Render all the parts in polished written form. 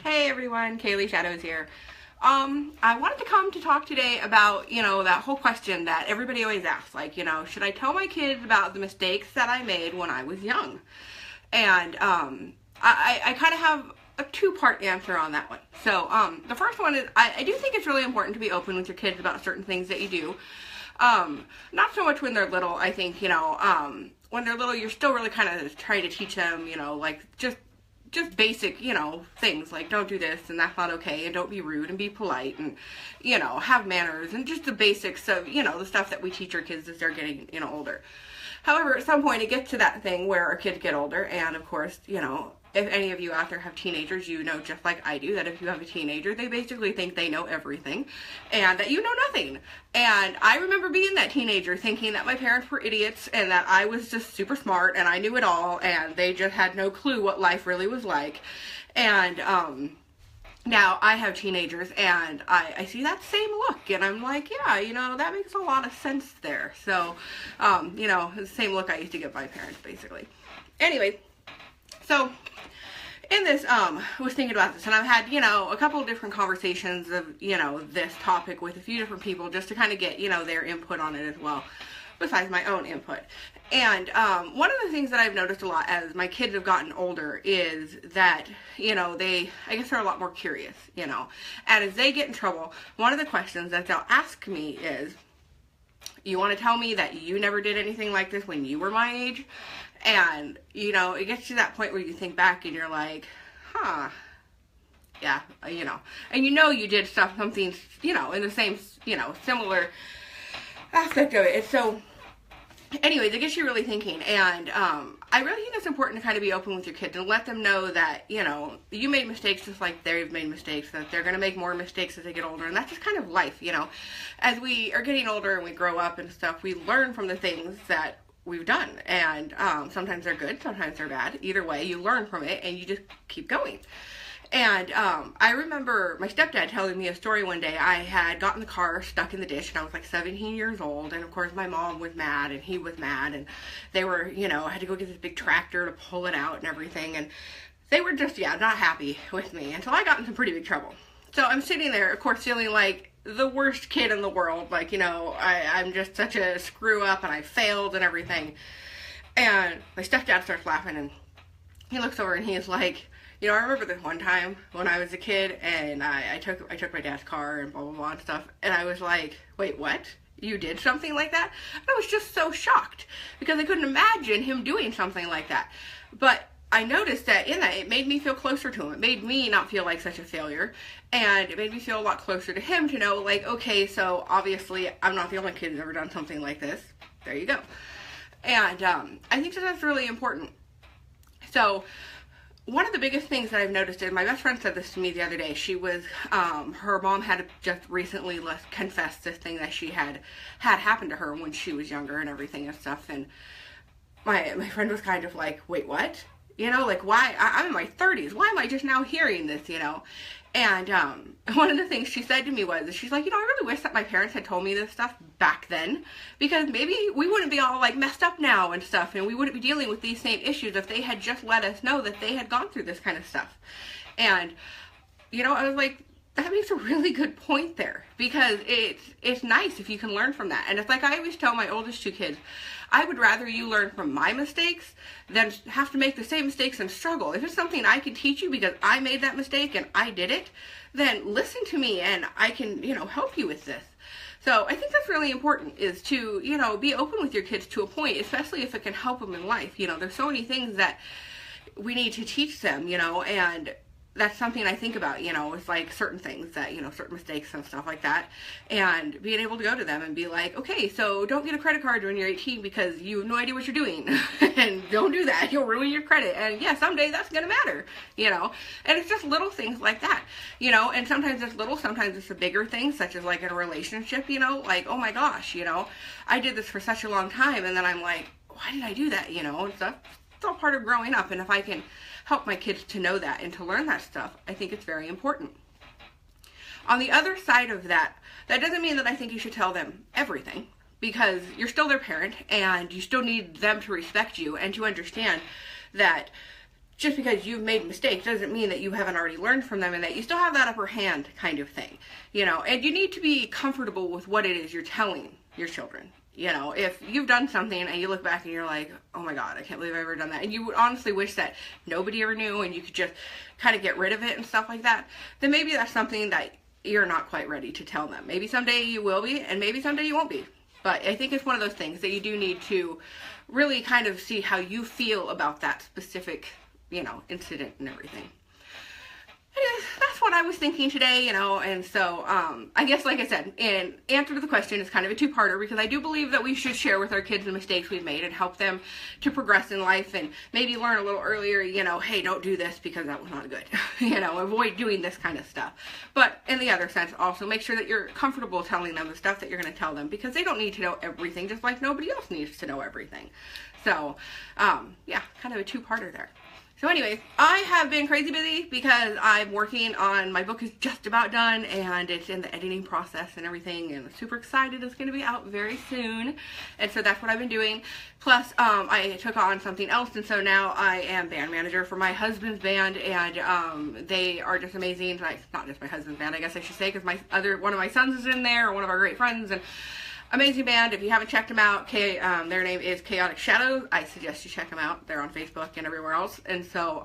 Hey everyone, Kaylee Shadows here. I wanted to come to talk today about, that whole question that everybody always asks, like, should I tell my kids about the mistakes that I made when I was young? And I kind of have a two-part answer on that one. So the first one is I do think it's really important to be open with your kids about certain things that you do. Not so much when they're little. I think, when they're little, you're still really kind of trying to teach them, like just basic, things like don't do this and that's not okay and don't be rude and be polite and, have manners and just the basics of, the stuff that we teach our kids as they're getting, older. However, at some point it gets to that thing where our kids get older and of course, if any of you out there have teenagers, you know just like I do that if you have a teenager, they basically think they know everything and that you know nothing. And I remember being that teenager thinking that my parents were idiots and that I was just super smart and I knew it all and they just had no clue what life really was like. And now I have teenagers and I see that same look and I'm like, yeah, that makes a lot of sense there. So, the same look I used to give my parents basically. Anyway, so in this, was thinking about this, and I've had, a couple of different conversations of, this topic with a few different people just to kind of get, their input on it as well, besides my own input. And one of the things that I've noticed a lot as my kids have gotten older is that, I guess they're a lot more curious, and as they get in trouble, one of the questions that they'll ask me is, you want to tell me that you never did anything like this when you were my age? And, it gets to that point where you think back and you're like, yeah, and you did something, in the same, similar aspect of it. So, anyways, it gets you really thinking, and I really think it's important to kind of be open with your kids and let them know that, you made mistakes just like they've made mistakes, that they're going to make more mistakes as they get older, and that's just kind of life, As we are getting older and we grow up and stuff, we learn from the things that we've done, and sometimes they're good, sometimes they're bad. Either way, you learn from it, and you just keep going. And I remember my stepdad telling me a story one day. I had gotten the car stuck in the ditch, and I was like 17 years old, and of course my mom was mad, and he was mad, and they were, I had to go get this big tractor to pull it out and everything, and they were just, not happy with me, until I got in some pretty big trouble. So I'm sitting there, of course, feeling like the worst kid in the world, like, I'm just such a screw up, and I failed and everything. And my stepdad starts laughing, and he looks over and he's like, I remember this one time when I was a kid, and I took my dad's car and blah, blah, blah and stuff, and I was like, wait, what? You did something like that? And I was just so shocked, because I couldn't imagine him doing something like that. But I noticed that in that, it made me feel closer to him. It made me not feel like such a failure, and it made me feel a lot closer to him to know, like, okay, so obviously I'm not the only kid who's ever done something like this. There you go. And I think that's really important. So one of the biggest things that I've noticed is, my best friend said this to me the other day. She was, her mom had just recently confessed this thing that she had happened to her when she was younger and everything and stuff, and my friend was kind of like, wait, what? Like, why? I'm in my 30s. Why am I just now hearing this, And one of the things she said to me was, she's like, I really wish that my parents had told me this stuff back then, because maybe we wouldn't be all, like, messed up now and stuff, and we wouldn't be dealing with these same issues if they had just let us know that they had gone through this kind of stuff. And, I was like, that makes a really good point there, because it's nice if you can learn from that. And it's like I always tell my oldest two kids, I would rather you learn from my mistakes than have to make the same mistakes and struggle. If it's something I can teach you because I made that mistake and I did it, then listen to me and I can, help you with this. So I think that's really important, is to, be open with your kids to a point, especially if it can help them in life. There's so many things that we need to teach them, and that's something I think about, it's like certain things that, certain mistakes and stuff like that, and being able to go to them and be like, okay, so don't get a credit card when you're 18 because you have no idea what you're doing, and don't do that, you'll ruin your credit, and yeah, someday that's gonna matter, and it's just little things like that, and sometimes it's little, sometimes it's a bigger thing, such as like in a relationship, like, oh my gosh, I did this for such a long time, and then I'm like, why did I do that, and stuff. It's all part of growing up, and if I can help my kids to know that and to learn that stuff, I think it's very important. On the other side of that, that doesn't mean that I think you should tell them everything, because you're still their parent, and you still need them to respect you and to understand that just because you've made mistakes doesn't mean that you haven't already learned from them and that you still have that upper hand kind of thing, you know. And you need to be comfortable with what it is you're telling your children. You know, if you've done something and you look back and you're like, oh my God, I can't believe I've ever done that, and you would honestly wish that nobody ever knew and you could just kind of get rid of it and stuff like that, then maybe that's something that you're not quite ready to tell them. Maybe someday you will be, and maybe someday you won't be. But I think it's one of those things that you do need to really kind of see how you feel about that specific, you know, incident and everything. Anyways, that's what I was thinking today, you know, and so, I guess, like I said, in answer to the question is kind of a two-parter, because I do believe that we should share with our kids the mistakes we've made and help them to progress in life, and maybe learn a little earlier, you know, hey, don't do this because that was not good, you know, avoid doing this kind of stuff. But in the other sense, also make sure that you're comfortable telling them the stuff that you're going to tell them, because they don't need to know everything, just like nobody else needs to know everything. So, yeah, kind of a two-parter there. So anyways, I have been crazy busy because I'm working on, my book is just about done and it's in the editing process and everything, and I'm super excited. It's going to be out very soon, and so that's what I've been doing. Plus, I took on something else, and so now I am band manager for my husband's band, and they are just amazing. Like, not just my husband's band, I guess I should say, because one of my sons is in there, or one of our great friends, and amazing band. If you haven't checked them out, their name is Kaylee Shadows. I suggest you check them out. They're on Facebook and everywhere else. And so,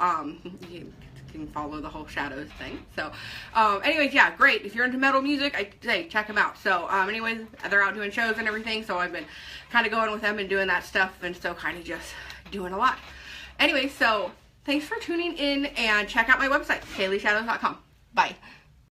you can follow the whole Shadows thing. So, anyways, yeah, great. If you're into metal music, I say check them out. So, anyways, they're out doing shows and everything. So I've been kind of going with them and doing that stuff. And so kind of just doing a lot. Anyway, so thanks for tuning in, and check out my website, KayleeShadows.com. Bye.